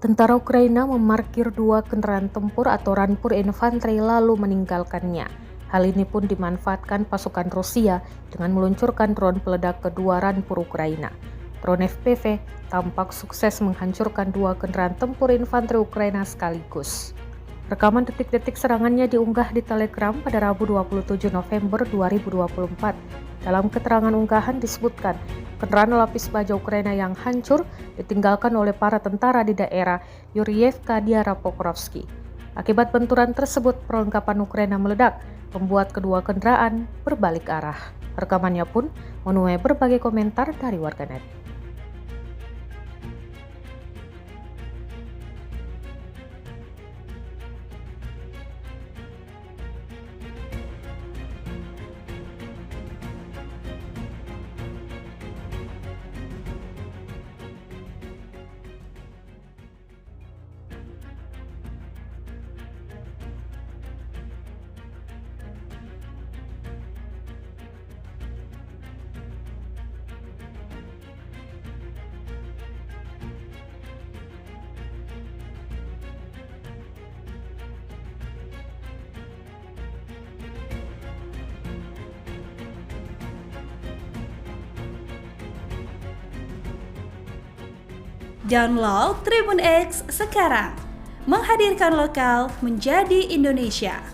Tentara Ukraina memarkir 2 kendaraan tempur atau Rampur Infantry lalu meninggalkannya. Hal ini pun dimanfaatkan pasukan Rusia dengan meluncurkan drone peledak kedua Rampur Ukraina. Drone FPV tampak sukses menghancurkan 2 kendaraan tempur infanteri Ukraina sekaligus. Rekaman detik-detik serangannya diunggah di Telegram pada Rabu 27 November 2024. Dalam keterangan unggahan disebutkan, kendaraan lapis baja Ukraina yang hancur ditinggalkan oleh para tentara di daerah Yurievka Pokrovsky. Akibat benturan tersebut, perlengkapan Ukraina meledak, membuat kedua kendaraan berbalik arah. Rekamannya pun menuai berbagai komentar dari warganet. Download Tribun X sekarang, menghadirkan lokal menjadi Indonesia.